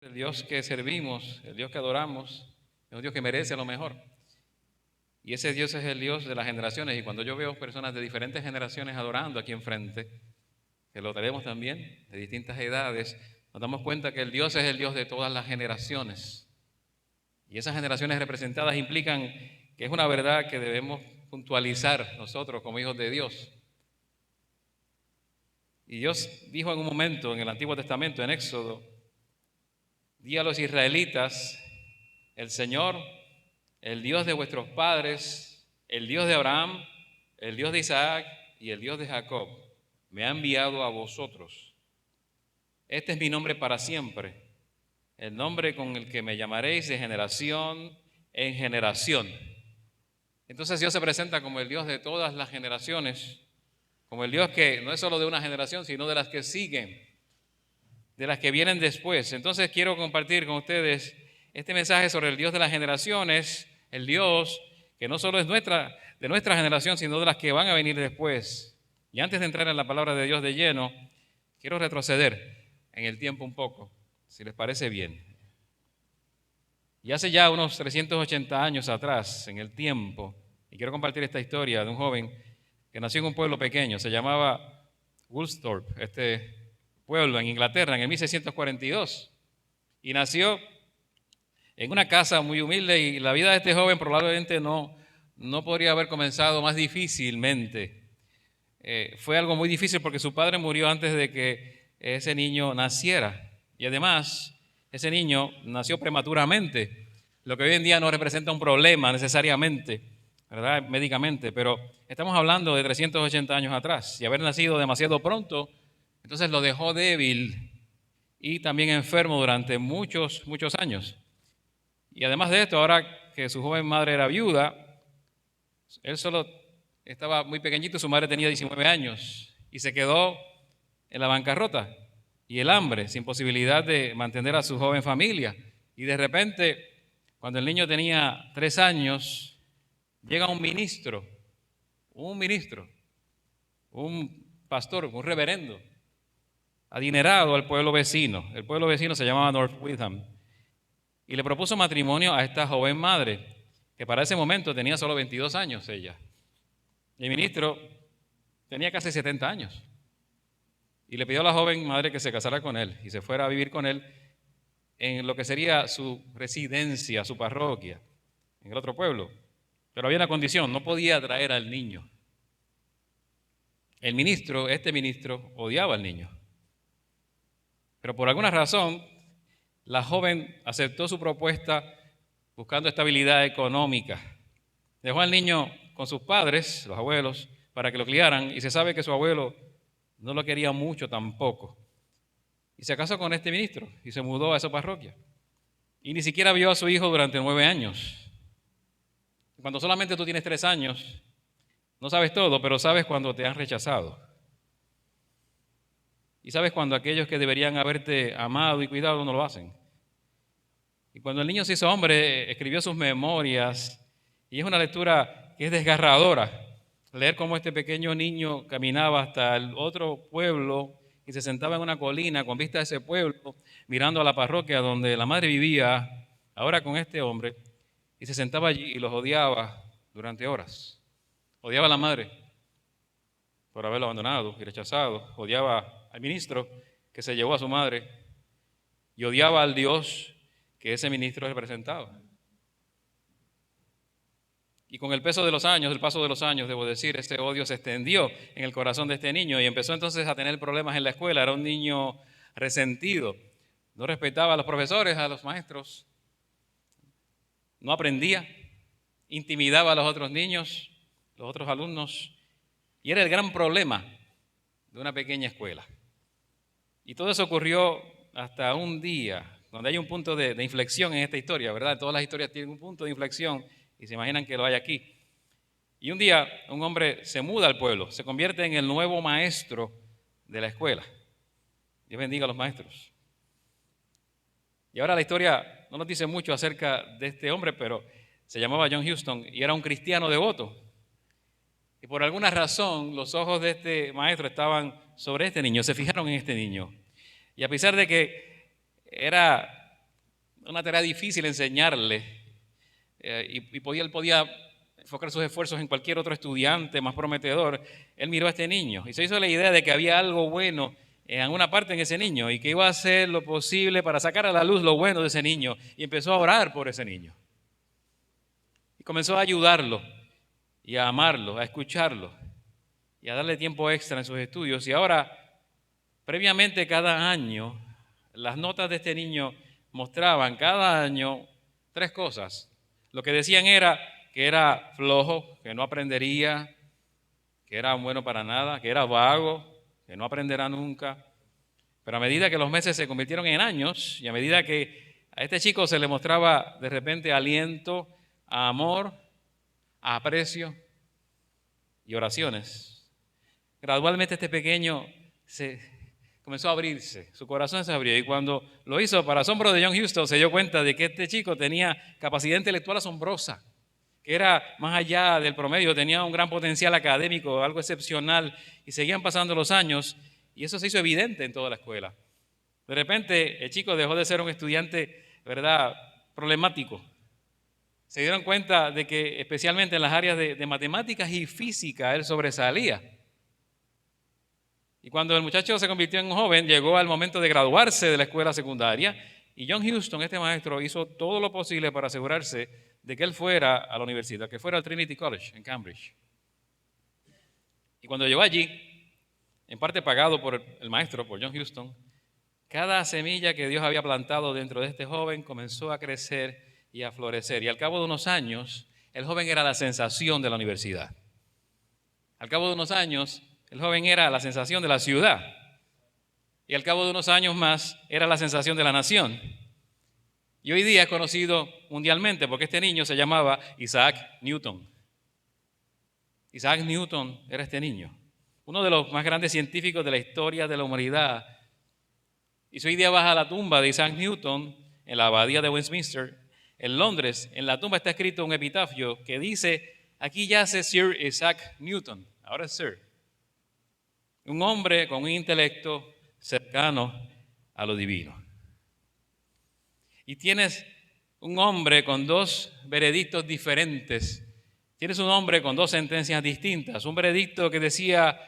El Dios que servimos, el Dios que adoramos, es un Dios que merece lo mejor. Y ese Dios es el Dios de las generaciones. Y cuando yo veo personas de diferentes generaciones adorando aquí enfrente, que lo tenemos también, de distintas edades, nos damos cuenta que el Dios es el Dios de todas las generaciones. Y esas generaciones representadas implican que es una verdad que debemos puntualizar nosotros como hijos de Dios. Y Dios dijo en un momento en el Antiguo Testamento, en Éxodo, di a los israelitas, el Señor, el Dios de vuestros padres, el Dios de Abraham, el Dios de Isaac y el Dios de Jacob, me ha enviado a vosotros. Este es mi nombre para siempre, el nombre con el que me llamaréis de generación en generación. Entonces Dios se presenta como el Dios de todas las generaciones, como el Dios que no es solo de una generación, sino de las que siguen, de las que vienen después. Entonces quiero compartir con ustedes este mensaje sobre el Dios de las generaciones, el Dios que no solo es de nuestra generación, sino de las que van a venir después. Y antes de entrar en la palabra de Dios de lleno, quiero retroceder en el tiempo un poco, si les parece bien. Y hace ya unos 380 años atrás, en el tiempo, y quiero compartir esta historia de un joven que nació en un pueblo pequeño, se llamaba Woolsthorpe, este pueblo en Inglaterra, en el 1642, y nació en una casa muy humilde, y la vida de este joven probablemente no podría haber comenzado más difícilmente. Fue algo muy difícil porque su padre murió antes de que ese niño naciera, y además ese niño nació prematuramente, lo que hoy en día no representa un problema necesariamente, ¿verdad? Médicamente, pero estamos hablando de 380 años atrás, y haber nacido demasiado pronto, entonces lo dejó débil y también enfermo durante muchos años. Y además de esto, ahora que su joven madre era viuda, él solo estaba muy pequeñito, su madre tenía 19 años y se quedó en la bancarrota y el hambre, sin posibilidad de mantener a su joven familia. Y de repente, cuando el niño tenía 3 años, llega un ministro, un pastor, un reverendo, adinerado al pueblo vecino. El pueblo vecino se llamaba North Witham, y le propuso matrimonio a esta joven madre, que para ese momento tenía solo 22 años ella. Y el ministro tenía casi 70 años. Y le pidió a la joven madre que se casara con él y se fuera a vivir con él en lo que sería su residencia, su parroquia, en el otro pueblo. Pero había una condición, no podía traer al niño. Este ministro, odiaba al niño. Pero por alguna razón, la joven aceptó su propuesta buscando estabilidad económica. Dejó al niño con sus padres, los abuelos, para que lo criaran, y se sabe que su abuelo no lo quería mucho tampoco. Y se casó con este ministro y se mudó a esa parroquia. Y ni siquiera vio a su hijo durante 9 años. Cuando solamente tú tienes 3 años, no sabes todo, pero sabes cuando te han rechazado. Y sabes cuando aquellos que deberían haberte amado y cuidado no lo hacen. Y cuando el niño se hizo hombre, escribió sus memorias, y es una lectura que es desgarradora. Leer cómo este pequeño niño caminaba hasta el otro pueblo y se sentaba en una colina con vista a ese pueblo, mirando a la parroquia donde la madre vivía, ahora con este hombre, y se sentaba allí y los odiaba durante horas. Odiaba a la madre por haberlo abandonado y rechazado, odiaba al ministro que se llevó a su madre y odiaba al Dios que ese ministro representaba. Y con el paso de los años, debo decir, ese odio se extendió en el corazón de este niño y empezó entonces a tener problemas en la escuela. Era un niño resentido, no respetaba a los profesores, a los maestros, no aprendía, intimidaba a los otros niños, los otros alumnos, y era el gran problema de una pequeña escuela. Y todo eso ocurrió hasta un día, donde hay un punto de inflexión en esta historia, ¿verdad? Todas las historias tienen un punto de inflexión y se imaginan que lo hay aquí. Y un día un hombre se muda al pueblo, se convierte en el nuevo maestro de la escuela. Dios bendiga a los maestros. Y ahora la historia no nos dice mucho acerca de este hombre, pero se llamaba John Houston y era un cristiano devoto. Y por alguna razón los ojos de este maestro estaban sobre este niño, se fijaron en este niño. Y a pesar de que era una tarea difícil enseñarle, él podía enfocar sus esfuerzos en cualquier otro estudiante más prometedor. Él miró a este niño y se hizo la idea de que había algo bueno en alguna parte en ese niño y que iba a hacer lo posible para sacar a la luz lo bueno de ese niño, y empezó a orar por ese niño. Y comenzó a ayudarlo y a amarlo, a escucharlo y a darle tiempo extra en sus estudios. Y ahora, previamente, cada año, las notas de este niño mostraban cada año 3 cosas. Lo que decían era que era flojo, que no aprendería, que era bueno para nada, que era vago, que no aprenderá nunca. Pero a medida que los meses se convirtieron en años y a medida que a este chico se le mostraba de repente aliento, amor, aprecio y oraciones, gradualmente este pequeño comenzó a abrirse, su corazón se abrió, y cuando lo hizo, para asombro de John Houston, se dio cuenta de que este chico tenía capacidad intelectual asombrosa, que era más allá del promedio, tenía un gran potencial académico, algo excepcional, y seguían pasando los años y eso se hizo evidente en toda la escuela. De repente el chico dejó de ser un estudiante, ¿verdad?, problemático. Se dieron cuenta de que especialmente en las áreas de matemáticas y física él sobresalía. Y cuando el muchacho se convirtió en un joven, llegó al momento de graduarse de la escuela secundaria, y John Houston, este maestro, hizo todo lo posible para asegurarse de que él fuera a la universidad, que fuera al Trinity College en Cambridge. Y cuando llegó allí, en parte pagado por el maestro, por John Houston, cada semilla que Dios había plantado dentro de este joven comenzó a crecer y a florecer. Y al cabo de unos años, el joven era la sensación de la universidad. Al cabo de unos años, el joven era la sensación de la ciudad. Y al cabo de unos años más, era la sensación de la nación. Y hoy día es conocido mundialmente porque este niño se llamaba Isaac Newton. Isaac Newton era este niño, uno de los más grandes científicos de la historia de la humanidad. Y si hoy día vas a la tumba de Isaac Newton en la abadía de Westminster, en Londres, en la tumba está escrito un epitafio que dice: aquí yace Sir Isaac Newton, ahora es Sir, un hombre con un intelecto cercano a lo divino. Y tienes un hombre con 2 veredictos diferentes. Tienes un hombre con 2 sentencias distintas. Un veredicto que decía: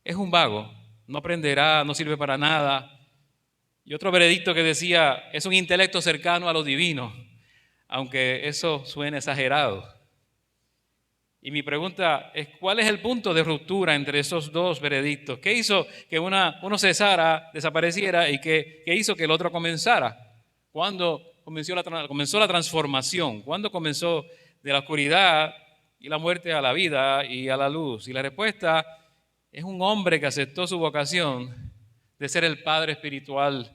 es un vago, no aprenderá, no sirve para nada. Y otro veredicto que decía: es un intelecto cercano a lo divino, aunque eso suene exagerado. Y mi pregunta es: ¿cuál es el punto de ruptura entre esos 2 veredictos? ¿Qué hizo que uno cesara, desapareciera, y qué hizo que el otro comenzara? ¿Cuándo comenzó la transformación? ¿Cuándo comenzó de la oscuridad y la muerte a la vida y a la luz? Y la respuesta es un hombre que aceptó su vocación de ser el padre espiritual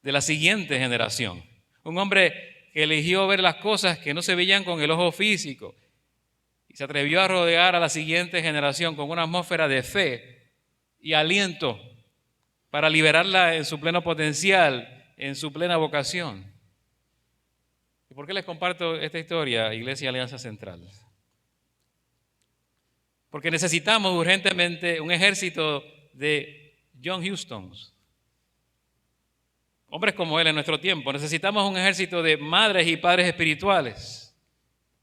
de la siguiente generación. Un hombre que eligió ver las cosas que no se veían con el ojo físico y se atrevió a rodear a la siguiente generación con una atmósfera de fe y aliento para liberarla en su pleno potencial, en su plena vocación. ¿Y por qué les comparto esta historia, Iglesia Alianza Central? Porque necesitamos urgentemente un ejército de John Houstons, hombres como él en nuestro tiempo. Necesitamos un ejército de madres y padres espirituales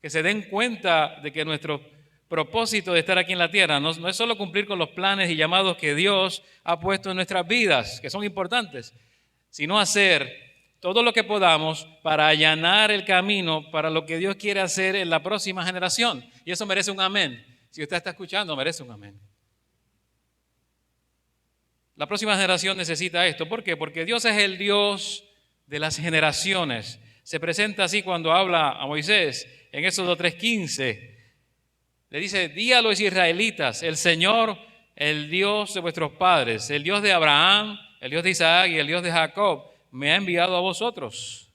que se den cuenta de que nuestro propósito de estar aquí en la tierra no es solo cumplir con los planes y llamados que Dios ha puesto en nuestras vidas, que son importantes, sino hacer todo lo que podamos para allanar el camino para lo que Dios quiere hacer en la próxima generación. Y eso merece un amén. Si usted está escuchando, merece un amén. La próxima generación necesita esto. ¿Por qué? Porque Dios es el Dios de las generaciones. Se presenta así cuando habla a Moisés en Éxodo 3:15. Le dice: di a los israelitas, el Señor, el Dios de vuestros padres, el Dios de Abraham, el Dios de Isaac y el Dios de Jacob, me ha enviado a vosotros.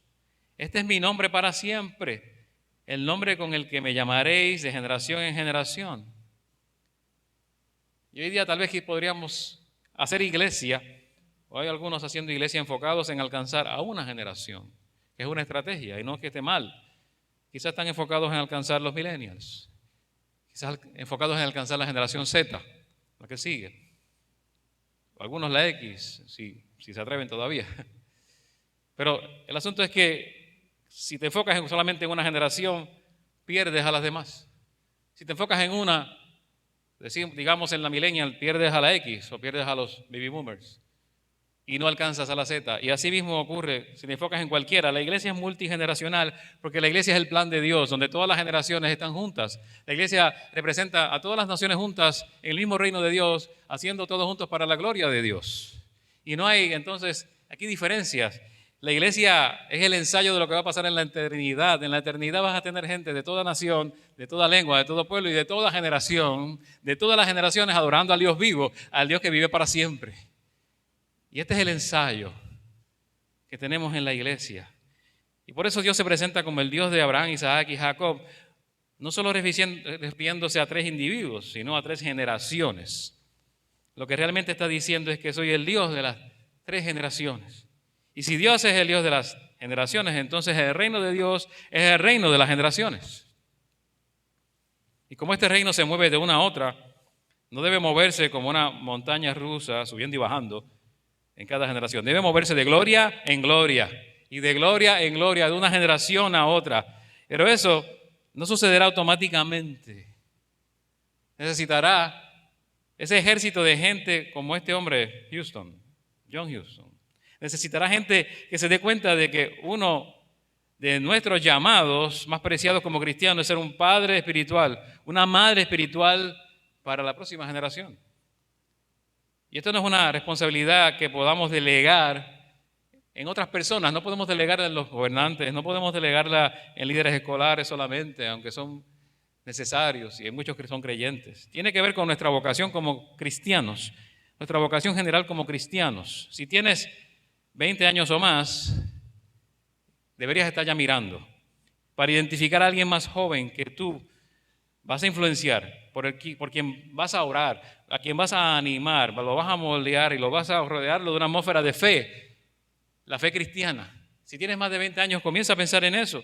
Este es mi nombre para siempre, el nombre con el que me llamaréis de generación en generación. Y hoy día tal vez que podríamos hacer iglesia, o hay algunos haciendo iglesia enfocados en alcanzar a una generación, que es una estrategia, y no es que esté mal. Quizás están enfocados en alcanzar los millennials, quizás enfocados en alcanzar la generación Z, la que sigue. Algunos la X, si se atreven todavía. Pero el asunto es que Si te enfocas solamente en una generación, pierdes a las demás. Si te enfocas en una, digamos en la millennial, pierdes a la X o pierdes a los baby boomers y no alcanzas a la Z. Y así mismo ocurre si te enfocas en cualquiera. La iglesia es multigeneracional porque la iglesia es el plan de Dios, donde todas las generaciones están juntas. La iglesia representa a todas las naciones juntas en el mismo reino de Dios, haciendo todos juntos para la gloria de Dios. Y no hay entonces aquí diferencias. La iglesia es el ensayo de lo que va a pasar en la eternidad. En la eternidad vas a tener gente de toda nación, de toda lengua, de todo pueblo y de toda generación, de todas las generaciones adorando al Dios vivo, al Dios que vive para siempre. Y este es el ensayo que tenemos en la iglesia. Y por eso Dios se presenta como el Dios de Abraham, Isaac y Jacob, no solo refiriéndose a 3 individuos, sino a 3 generaciones. Lo que realmente está diciendo es que soy el Dios de las 3 generaciones. Y si Dios es el Dios de las generaciones, entonces el reino de Dios es el reino de las generaciones. Y como este reino se mueve de una a otra, no debe moverse como una montaña rusa, subiendo y bajando en cada generación. Debe moverse de gloria en gloria y de gloria en gloria, de una generación a otra. Pero eso no sucederá automáticamente. Necesitará ese ejército de gente como este hombre, John Houston. Necesitará gente que se dé cuenta de que uno de nuestros llamados más preciados como cristianos es ser un padre espiritual, una madre espiritual para la próxima generación. Y esto no es una responsabilidad que podamos delegar en otras personas. No podemos delegarla en los gobernantes, no podemos delegarla en líderes escolares solamente, aunque son necesarios y hay muchos que son creyentes. Tiene que ver con nuestra vocación como cristianos, nuestra vocación general como cristianos. Si tienes 20 años o más, deberías estar ya mirando para identificar a alguien más joven que tú vas a influenciar, por quien vas a orar, a quien vas a animar, lo vas a moldear y lo vas a rodearlo de una atmósfera de fe, la fe cristiana. Si tienes más de 20 años, comienza a pensar en eso.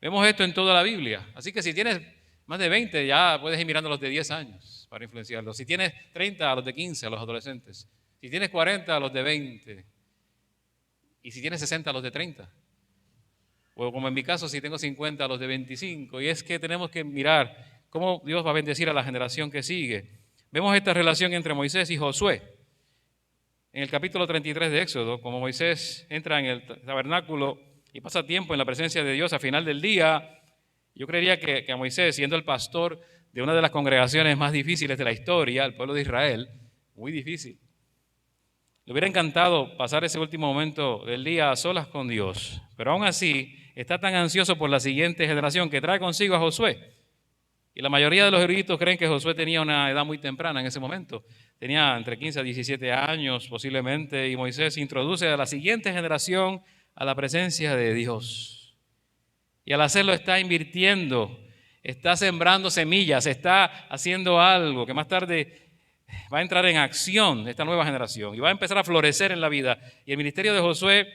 Vemos esto en toda la Biblia. Así que si tienes más de 20, ya puedes ir mirando a los de 10 años para influenciarlos. Si tienes 30, a los de 15, a los adolescentes. Si tienes 40, a los de 20. Y si tienes 60, a los de 30. O como en mi caso, si tengo 50, a los de 25. Y es que tenemos que mirar cómo Dios va a bendecir a la generación que sigue. Vemos esta relación entre Moisés y Josué. En el capítulo 33 de Éxodo, como Moisés entra en el tabernáculo y pasa tiempo en la presencia de Dios a final del día, yo creería que a Moisés, siendo el pastor de una de las congregaciones más difíciles de la historia, el pueblo de Israel, muy difícil, le hubiera encantado pasar ese último momento del día a solas con Dios, pero aún así está tan ansioso por la siguiente generación que trae consigo a Josué. Y la mayoría de los eruditos creen que Josué tenía una edad muy temprana en ese momento. Tenía entre 15 a 17 años posiblemente, y Moisés introduce a la siguiente generación a la presencia de Dios. Y al hacerlo está invirtiendo, está sembrando semillas, está haciendo algo que más tarde va a entrar en acción esta nueva generación y va a empezar a florecer en la vida. Y el ministerio de Josué,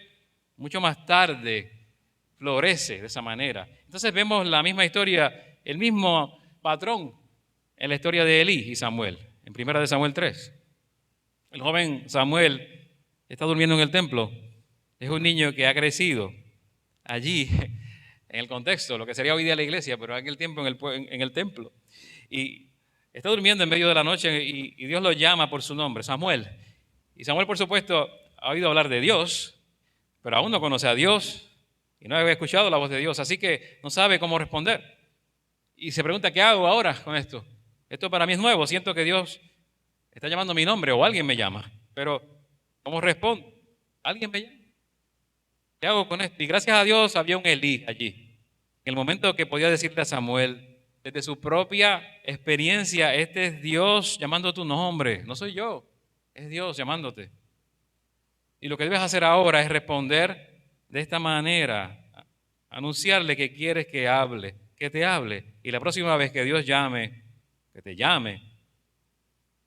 mucho más tarde, florece de esa manera. Entonces vemos la misma historia, el mismo patrón en la historia de Elí y Samuel, en 1 Samuel 3. El joven Samuel está durmiendo en el templo. Es un niño que ha crecido allí, en el contexto, lo que sería hoy día la iglesia, pero en aquel tiempo en el templo. Y está durmiendo en medio de la noche y Dios lo llama por su nombre, Samuel. Y Samuel, por supuesto, ha oído hablar de Dios, pero aún no conoce a Dios y no había escuchado la voz de Dios, así que no sabe cómo responder. Y se pregunta, ¿qué hago ahora con esto? Esto para mí es nuevo, siento que Dios está llamando mi nombre o alguien me llama, pero ¿cómo respondo? ¿Alguien me llama? ¿Qué hago con esto? Y gracias a Dios había un Elí allí. En el momento que podía decirle a Samuel, desde su propia experiencia, este es Dios llamando tu nombre, no soy yo, es Dios llamándote. Y lo que debes hacer ahora es responder de esta manera, anunciarle que quieres que hable, que te hable. Y la próxima vez que Dios llame, que te llame,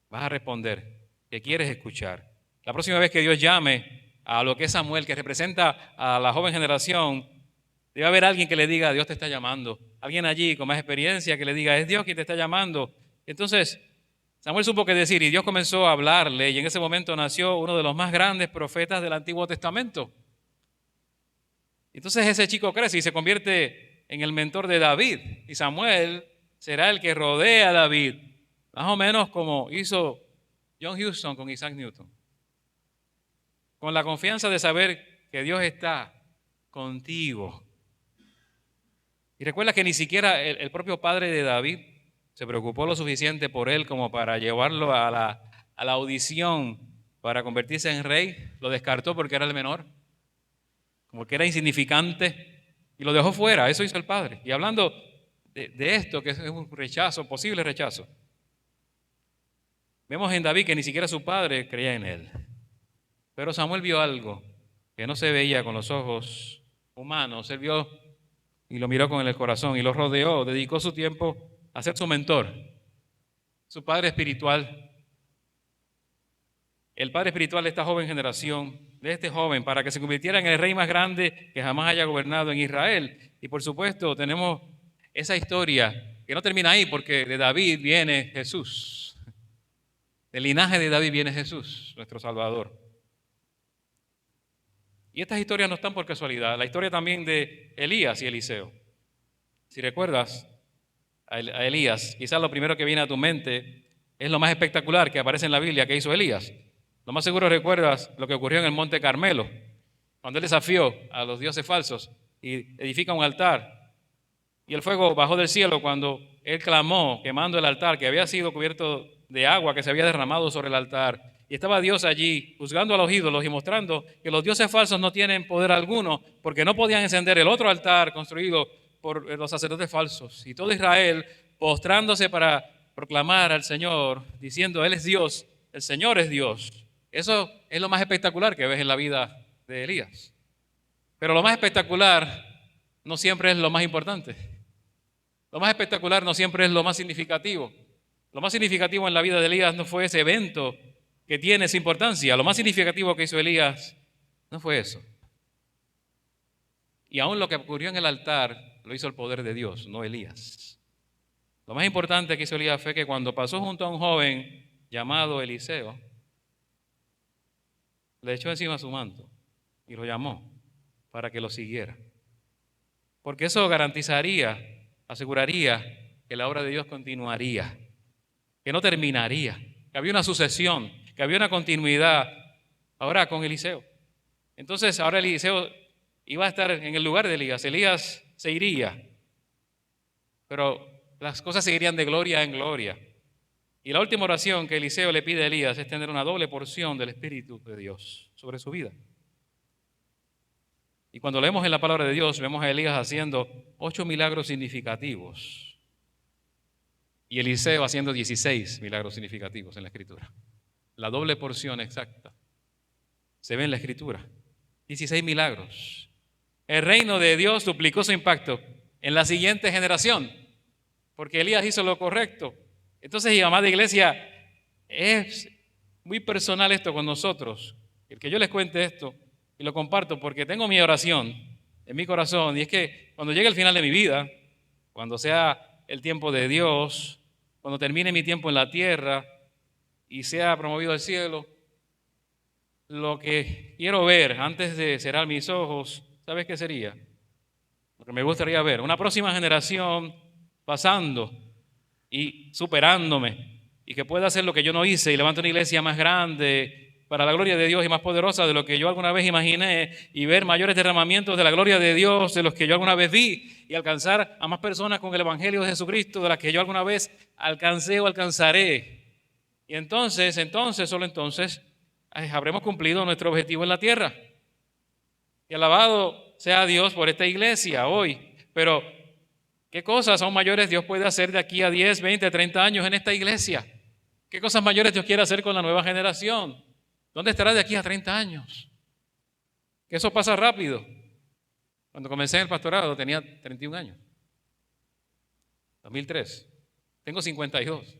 vas a responder que quieres escuchar. La próxima vez que Dios llame a lo que es Samuel, que representa a la joven generación, debe haber alguien que le diga, Dios te está llamando. Alguien allí con más experiencia que le diga, es Dios quien te está llamando. Entonces, Samuel supo qué decir y Dios comenzó a hablarle y en ese momento nació uno de los más grandes profetas del Antiguo Testamento. Entonces ese chico crece y se convierte en el mentor de David. Y Samuel será el que rodea a David, más o menos como hizo John Huston con Isaac Newton. Con la confianza de saber que Dios está contigo. Y recuerda que ni siquiera el propio padre de David se preocupó lo suficiente por él como para llevarlo a la audición para convertirse en rey. Lo descartó porque era el menor, como que era insignificante, y lo dejó fuera. Eso hizo el padre. Y hablando de esto, que es un rechazo, posible rechazo, vemos en David que ni siquiera su padre creía en él. Pero Samuel vio algo que no se veía con los ojos humanos. Él vio y lo miró con el corazón y lo rodeó, dedicó su tiempo a ser su mentor, su padre espiritual. El padre espiritual de esta joven generación, de este joven, para que se convirtiera en el rey más grande que jamás haya gobernado en Israel. Y por supuesto tenemos esa historia que no termina ahí, porque de David viene Jesús. Del linaje de David viene Jesús, nuestro Salvador. Y estas historias no están por casualidad. La historia también de Elías y Eliseo. Si recuerdas a Elías, quizás lo primero que viene a tu mente es lo más espectacular que aparece en la Biblia que hizo Elías. Lo más seguro recuerdas lo que ocurrió en el Monte Carmelo, cuando él desafió a los dioses falsos y edifica un altar. Y el fuego bajó del cielo cuando él clamó, quemando el altar que había sido cubierto de agua que se había derramado sobre el altar. Y estaba Dios allí juzgando a los ídolos y mostrando que los dioses falsos no tienen poder alguno porque no podían encender el otro altar construido por los sacerdotes falsos. Y todo Israel postrándose para proclamar al Señor, diciendo, Él es Dios, el Señor es Dios. Eso es lo más espectacular que ves en la vida de Elías. Pero lo más espectacular no siempre es lo más importante. Lo más espectacular no siempre es lo más significativo. Lo más significativo en la vida de Elías no fue ese evento que tiene esa importancia. Lo más significativo que hizo Elías no fue eso. Y aún lo que ocurrió en el altar lo hizo el poder de Dios, no Elías. Lo más importante que hizo Elías fue que cuando pasó junto a un joven llamado Eliseo, le echó encima su manto y lo llamó para que lo siguiera. Porque eso garantizaría, aseguraría que la obra de Dios continuaría, que no terminaría, que había una sucesión, que había una continuidad ahora con Eliseo. Entonces ahora Eliseo iba a estar en el lugar de Elías. Elías se iría, pero las cosas seguirían de gloria en gloria. Y la última oración que Eliseo le pide a Elías es tener una doble porción del Espíritu de Dios sobre su vida. Y cuando leemos en la palabra de Dios, vemos a Elías haciendo 8 milagros significativos y Eliseo haciendo 16 milagros significativos en la Escritura. La doble porción exacta se ve en la Escritura. 16 milagros. El reino de Dios duplicó su impacto en la siguiente generación, porque Elías hizo lo correcto. Entonces, amada iglesia, es muy personal esto con nosotros. El que yo les cuente esto y lo comparto porque tengo mi oración en mi corazón, y es que cuando llegue el final de mi vida, cuando sea el tiempo de Dios, cuando termine mi tiempo en la tierra y sea promovido al cielo, lo que quiero ver antes de cerrar mis ojos, ¿sabes qué sería? Lo que me gustaría ver, una próxima generación pasando y superándome, y que pueda hacer lo que yo no hice y levante una iglesia más grande para la gloria de Dios y más poderosa de lo que yo alguna vez imaginé, y ver mayores derramamientos de la gloria de Dios de los que yo alguna vez vi, y alcanzar a más personas con el Evangelio de Jesucristo de las que yo alguna vez alcancé o alcanzaré. Y entonces, solo entonces, habremos cumplido nuestro objetivo en la tierra. Y alabado sea Dios por esta iglesia hoy. Pero, ¿qué cosas aún mayores Dios puede hacer de aquí a 10, 20, 30 años en esta iglesia? ¿Qué cosas mayores Dios quiere hacer con la nueva generación? ¿Dónde estará de aquí a 30 años? Que eso pasa rápido. Cuando comencé en el pastorado tenía 31 años. 2003. Tengo 52.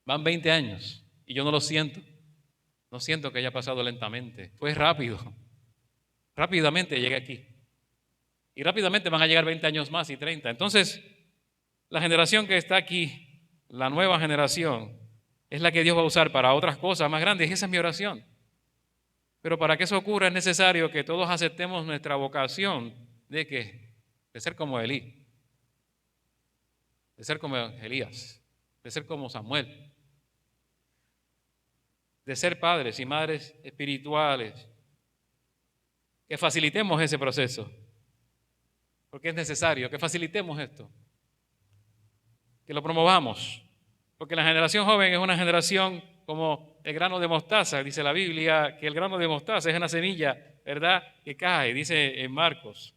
Van 20 años y yo no lo siento. No siento que haya pasado lentamente. Fue rápido. Rápidamente llegué aquí. Y rápidamente van a llegar 20 años más y 30. Entonces, la generación que está aquí, la nueva generación, es la que Dios va a usar para otras cosas más grandes. Y esa es mi oración. Pero para que eso ocurra es necesario que todos aceptemos nuestra vocación de ¿qué? De ser como Elí, de ser como Elías, de ser como Samuel, de ser padres y madres espirituales, que facilitemos ese proceso, porque es necesario que facilitemos esto, que lo promovamos, porque la generación joven es una generación como el grano de mostaza. Dice la Biblia que el grano de mostaza es una semilla, ¿verdad?, que cae, dice en Marcos,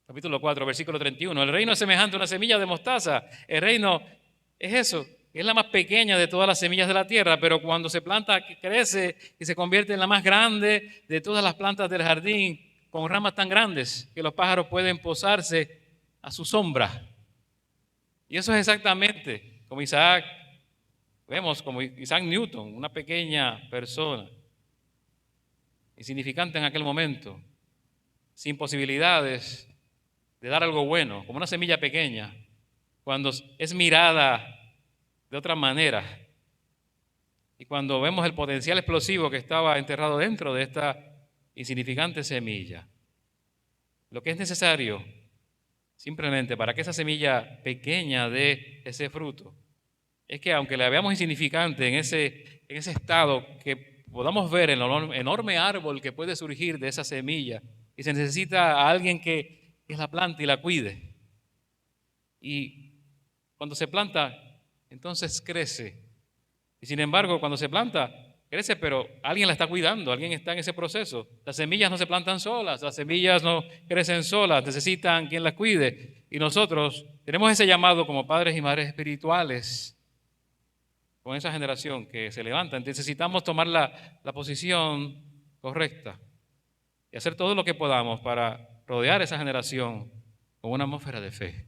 capítulo 4, versículo 31. El reino es semejante a una semilla de mostaza. El reino es eso, es la más pequeña de todas las semillas de la tierra, pero cuando se planta, crece y se convierte en la más grande de todas las plantas del jardín, con ramas tan grandes que los pájaros pueden posarse a su sombra. Y eso es exactamente como Isaac, vemos como Isaac Newton, una pequeña persona, insignificante en aquel momento, sin posibilidades de dar algo bueno, como una semilla pequeña, cuando es mirada de otra manera y cuando vemos el potencial explosivo que estaba enterrado dentro de esta insignificante semilla. Lo que es necesario simplemente para que esa semilla pequeña dé ese fruto es que aunque la veamos insignificante en ese estado, que podamos ver el enorme árbol que puede surgir de esa semilla, y se necesita a alguien que la plante y la cuide. Y cuando se planta, entonces crece. Y sin embargo, cuando se planta, crece, pero alguien la está cuidando, alguien está en ese proceso. Las semillas no se plantan solas, las semillas no crecen solas, necesitan quien las cuide. Y nosotros tenemos ese llamado como padres y madres espirituales con esa generación que se levanta. Necesitamos tomar la posición correcta y hacer todo lo que podamos para rodear esa generación con una atmósfera de fe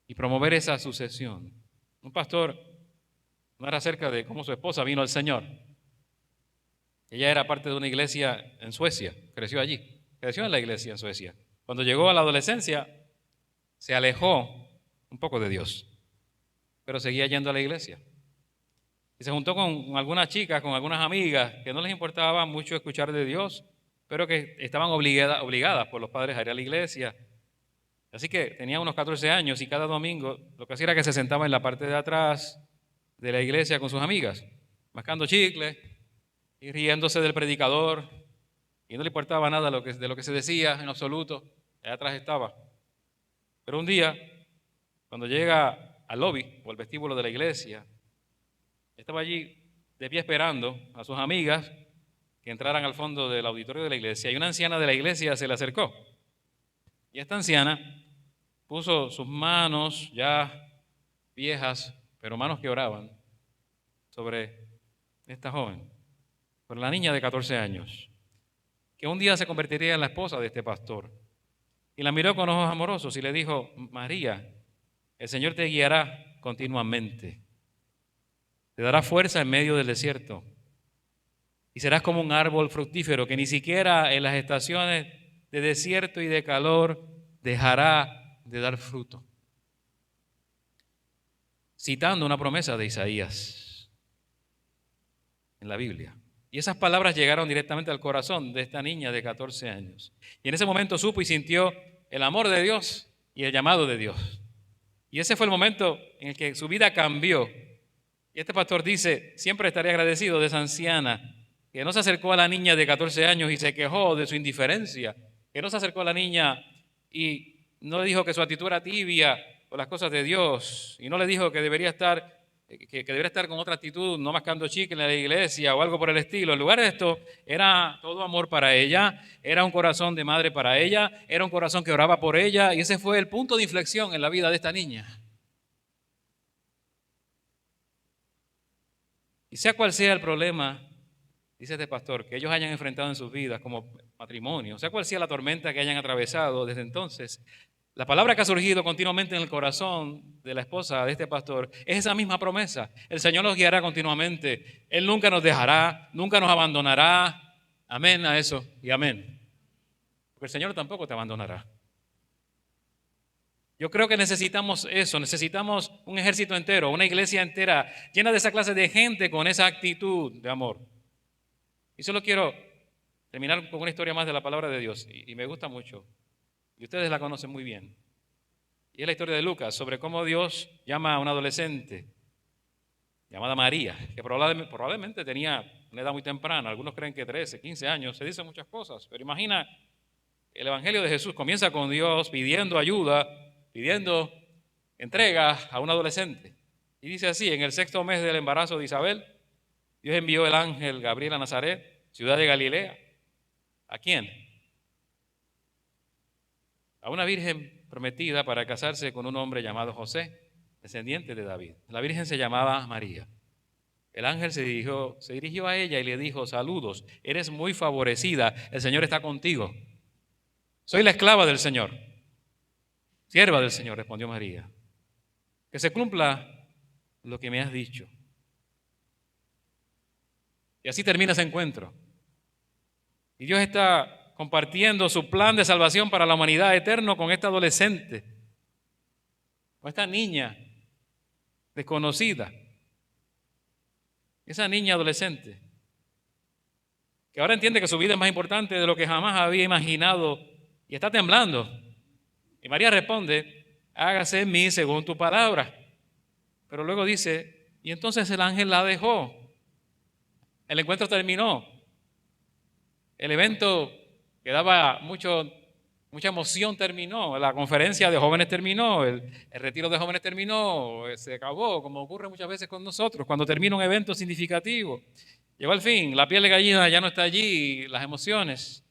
y promover esa sucesión. Un pastor hablara acerca de cómo su esposa vino al Señor. Ella era parte de una iglesia en Suecia, creció allí, creció en la iglesia en Suecia. Cuando llegó a la adolescencia, se alejó un poco de Dios, pero seguía yendo a la iglesia. Y se juntó con algunas chicas, con algunas amigas, que no les importaba mucho escuchar de Dios, pero que estaban obligadas por los padres a ir a la iglesia. Así que tenía unos 14 años y cada domingo lo que hacía era que se sentaba en la parte de atrás de la iglesia con sus amigas, mascando chicle y riéndose del predicador, y no le importaba nada de lo que se decía en absoluto. Allá atrás estaba. Pero un día, cuando llega al lobby o al vestíbulo de la iglesia, estaba allí de pie esperando a sus amigas que entraran al fondo del auditorio de la iglesia, y una anciana de la iglesia se le acercó. Y esta anciana puso sus manos ya viejas, pero manos que oraban, sobre esta joven, sobre la niña de 14 años, que un día se convertiría en la esposa de este pastor. Y la miró con ojos amorosos y le dijo: María, el Señor te guiará continuamente, te dará fuerza en medio del desierto, y serás como un árbol fructífero que ni siquiera en las estaciones de desierto y de calor dejará de dar fruto. Citando una promesa de Isaías en la Biblia. Y esas palabras llegaron directamente al corazón de esta niña de 14 años. Y en ese momento supo y sintió el amor de Dios y el llamado de Dios. Y ese fue el momento en el que su vida cambió. Y este pastor dice: siempre estaré agradecido de esa anciana que no se acercó a la niña de 14 años y se quejó de su indiferencia, que no se acercó a la niña y no le dijo que su actitud era tibia por las cosas de Dios, y no le dijo que debería estar con otra actitud, no mascando chicle en la iglesia o algo por el estilo. En lugar de esto, era todo amor para ella, era un corazón de madre para ella, era un corazón que oraba por ella, y ese fue el punto de inflexión en la vida de esta niña. Y sea cual sea el problema, dice este pastor, que ellos hayan enfrentado en sus vidas como matrimonio, sea cual sea la tormenta que hayan atravesado desde entonces, la palabra que ha surgido continuamente en el corazón de la esposa de este pastor es esa misma promesa: el Señor nos guiará continuamente, Él nunca nos dejará, nunca nos abandonará. Amén a eso y amén. Porque el Señor tampoco te abandonará. Yo creo que necesitamos eso, necesitamos un ejército entero, una iglesia entera, llena de esa clase de gente con esa actitud de amor. Y solo quiero terminar con una historia más de la palabra de Dios, y me gusta mucho, y ustedes la conocen muy bien. Y es la historia de Lucas, sobre cómo Dios llama a una adolescente llamada María, que probablemente tenía una edad muy temprana. Algunos creen que 13, 15 años, se dicen muchas cosas, pero imagina, el Evangelio de Jesús comienza con Dios pidiendo ayuda, pidiendo entrega a un adolescente. Y dice así: en el 6º mes del embarazo de Isabel, Dios envió el ángel Gabriel a Nazaret, ciudad de Galilea. ¿A quién? A una virgen prometida para casarse con un hombre llamado José, descendiente de David. La virgen se llamaba María. El ángel se dirigió a ella y le dijo: saludos, eres muy favorecida, el Señor está contigo. Soy la esclava del Señor, sierva del Señor, respondió María. Que se cumpla lo que me has dicho. Y así termina ese encuentro. Y Dios está compartiendo su plan de salvación para la humanidad eterno con esta adolescente, con esta niña desconocida. Esa niña adolescente, que ahora entiende que su vida es más importante de lo que jamás había imaginado y está temblando. Y María responde: hágase en mí según tu palabra. Pero luego dice: y entonces el ángel la dejó. El encuentro terminó. El evento que daba mucha emoción terminó. La conferencia de jóvenes terminó. El retiro de jóvenes terminó. Se acabó, como ocurre muchas veces con nosotros, cuando termina un evento significativo. Llegó al fin, la piel de gallina ya no está allí, las emociones.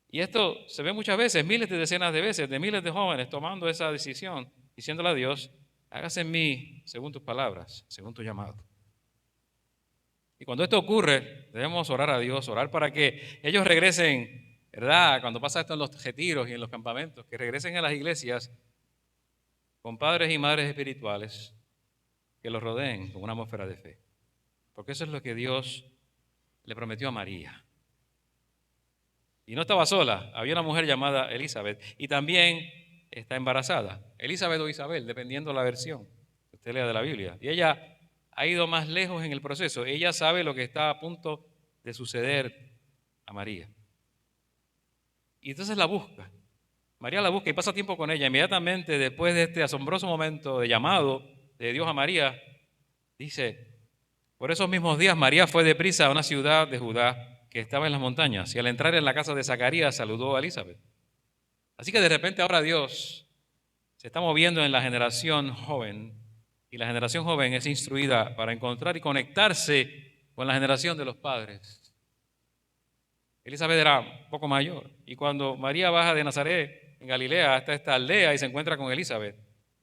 Y esto se ve muchas veces, miles de decenas de veces, de miles de jóvenes tomando esa decisión, diciéndole a Dios: hágase en mí según tus palabras, según tu llamado. Y cuando esto ocurre, debemos orar a Dios, orar para que ellos regresen, ¿verdad? Cuando pasa esto en los retiros y en los campamentos, que regresen a las iglesias con padres y madres espirituales que los rodeen con una atmósfera de fe. Porque eso es lo que Dios le prometió a María. Y no estaba sola, había una mujer llamada Elizabeth y también está embarazada. Elizabeth o Isabel, dependiendo la versión que usted lea de la Biblia. Y ella ha ido más lejos en el proceso. Ella sabe lo que está a punto de suceder a María. Y entonces la busca. María la busca y pasa tiempo con ella. Inmediatamente después de este asombroso momento de llamado de Dios a María, dice: por esos mismos días María fue deprisa a una ciudad de Judá que estaba en las montañas, y al entrar en la casa de Zacarías saludó a Elizabeth. Así que de repente ahora Dios se está moviendo en la generación joven, y la generación joven es instruida para encontrar y conectarse con la generación de los padres. Elizabeth era un poco mayor, y cuando María baja de Nazaret, en Galilea, hasta esta aldea y se encuentra con Elizabeth,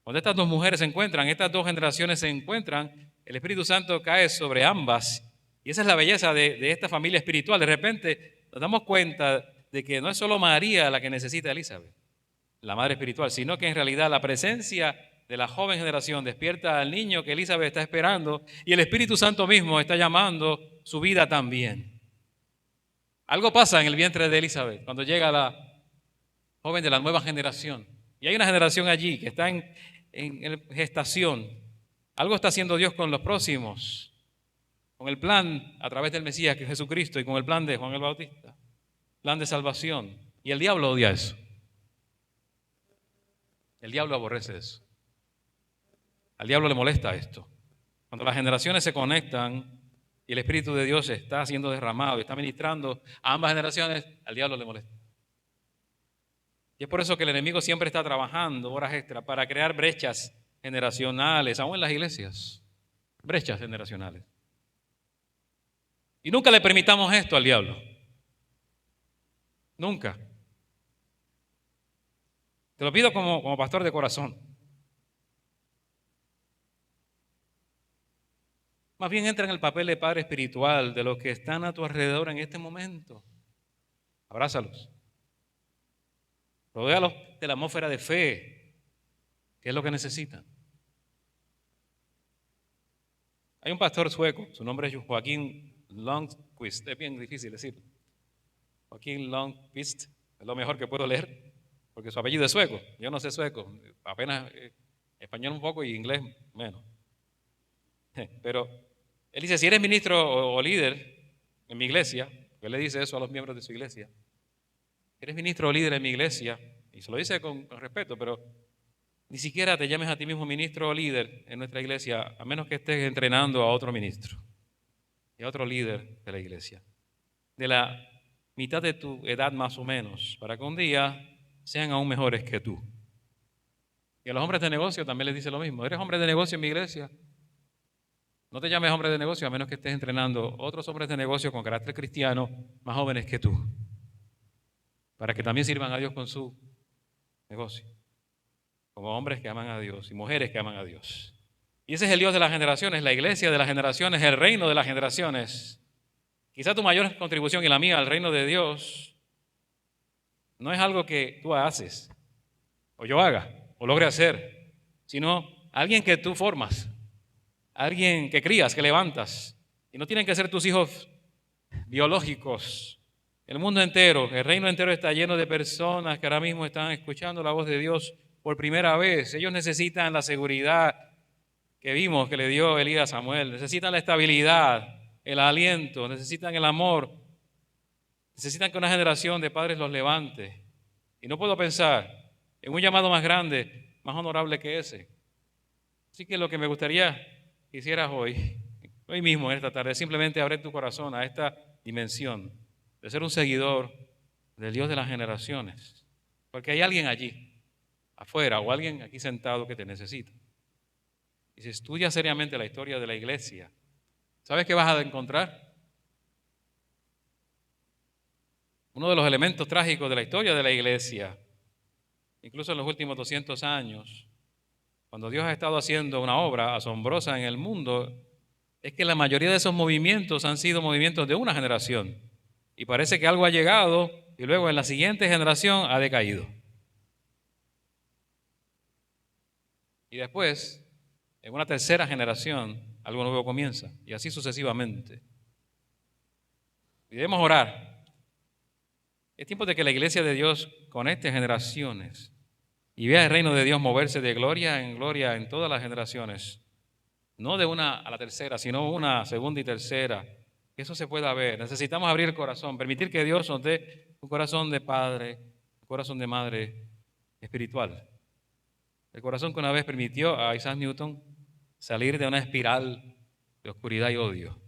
cuando estas dos mujeres se encuentran, estas dos generaciones se encuentran, el Espíritu Santo cae sobre ambas. Y esa es la belleza de esta familia espiritual. De repente nos damos cuenta de que no es solo María la que necesita a Elizabeth, la madre espiritual, sino que en realidad la presencia de la joven generación despierta al niño que Elizabeth está esperando, y el Espíritu Santo mismo está llamando su vida también. Algo pasa en el vientre de Elizabeth cuando llega la joven de la nueva generación. Y hay una generación allí que está en gestación. Algo está haciendo Dios con los próximos, con el plan a través del Mesías, que es Jesucristo, y con el plan de Juan el Bautista, plan de salvación. Y el diablo odia eso. El diablo aborrece eso. Al diablo le molesta esto. Cuando las generaciones se conectan y el Espíritu de Dios está siendo derramado y está ministrando a ambas generaciones, al diablo le molesta. Y es por eso que el enemigo siempre está trabajando horas extras para crear brechas generacionales, aún en las iglesias, brechas generacionales. Y nunca le permitamos esto al diablo. Nunca. Te lo pido como pastor de corazón. Más bien entra en el papel de padre espiritual de los que están a tu alrededor en este momento. Abrázalos. Rodéalos de la atmósfera de fe, que es lo que necesitan. Hay un pastor sueco, su nombre es Joaquín Lundqvist, es bien difícil decirlo. Joaquín Lundqvist, es lo mejor que puedo leer, porque su apellido es sueco. Yo no sé sueco, apenas español un poco y inglés menos. Pero él dice: si eres ministro o líder en mi iglesia, Él le dice eso a los miembros de su iglesia. Eres ministro o líder en mi iglesia, y se lo dice con respeto, pero ni siquiera te llames a ti mismo ministro o líder en nuestra iglesia, a menos que estés entrenando a otro ministro y a otro líder de la iglesia, de la mitad de tu edad más o menos, para que un día sean aún mejores que tú. Y a los hombres de negocio también les dice lo mismo. ¿Eres hombre de negocio en mi iglesia? No te llames hombre de negocio a menos que estés entrenando otros hombres de negocio con carácter cristiano más jóvenes que tú, para que también sirvan a Dios con su negocio, como hombres que aman a Dios y mujeres que aman a Dios. Y ese es el Dios de las generaciones, la iglesia de las generaciones, el reino de las generaciones. Quizá tu mayor contribución y la mía al reino de Dios no es algo que tú haces, o yo haga, o logre hacer, sino alguien que tú formas, alguien que crías, que levantas. Y no tienen que ser tus hijos biológicos. El mundo entero, el reino entero está lleno de personas que ahora mismo están escuchando la voz de Dios por primera vez. Ellos necesitan la seguridad que vimos que le dio Elías a Samuel. Necesitan la estabilidad, el aliento, necesitan el amor. Necesitan que una generación de padres los levante. Y no puedo pensar en un llamado más grande, más honorable que ese. Así que lo que me gustaría que hicieras hoy mismo, en esta tarde, es simplemente abrir tu corazón a esta dimensión de ser un seguidor del Dios de las generaciones. Porque hay alguien allí, afuera, o alguien aquí sentado que te necesita. Y si estudias seriamente la historia de la iglesia, ¿sabes qué vas a encontrar? Uno de los elementos trágicos de la historia de la iglesia, incluso en los últimos 200 años, cuando Dios ha estado haciendo una obra asombrosa en el mundo, es que la mayoría de esos movimientos han sido movimientos de una generación. Y parece que algo ha llegado y luego en la siguiente generación ha decaído. Y después, en una tercera generación, algo nuevo comienza. Y así sucesivamente. Y debemos orar. Es tiempo de que la iglesia de Dios conecte generaciones y vea el reino de Dios moverse de gloria en todas las generaciones. No de una a la tercera, sino una segunda y tercera. Que eso se pueda ver. Necesitamos abrir el corazón, permitir que Dios nos dé un corazón de padre, un corazón de madre espiritual. El corazón que una vez permitió a Isaac Newton salir de una espiral de oscuridad y odio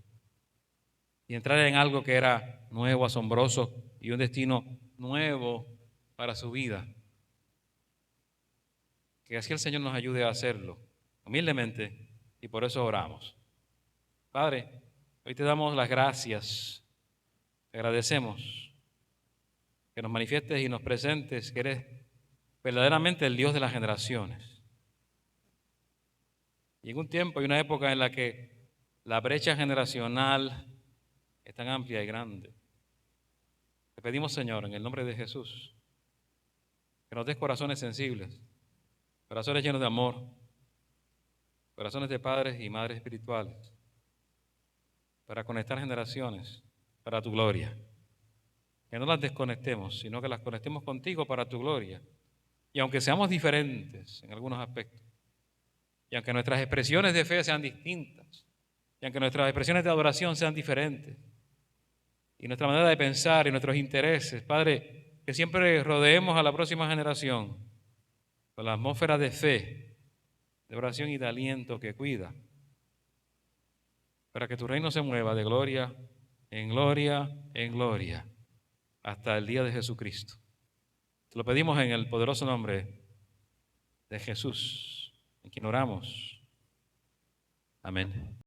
y entrar en algo que era nuevo, asombroso y un destino nuevo para su vida. Que así el Señor nos ayude a hacerlo, humildemente, y por eso oramos. Padre, hoy te damos las gracias, te agradecemos que nos manifiestes y nos presentes que eres verdaderamente el Dios de las generaciones. Y en un tiempo y una época en la que la brecha generacional es tan amplia y grande, te pedimos, Señor, en el nombre de Jesús, que nos des corazones sensibles, corazones llenos de amor, corazones de padres y madres espirituales, para conectar generaciones para tu gloria. Que no las desconectemos, sino que las conectemos contigo para tu gloria. Y aunque seamos diferentes en algunos aspectos, y aunque nuestras expresiones de fe sean distintas, y aunque nuestras expresiones de adoración sean diferentes, y nuestra manera de pensar y nuestros intereses, Padre, que siempre rodeemos a la próxima generación con la atmósfera de fe, de oración y de aliento que cuida, para que tu reino se mueva de gloria en gloria en gloria hasta el día de Jesucristo. Te lo pedimos en el poderoso nombre de Jesús, en quien oramos. Amén.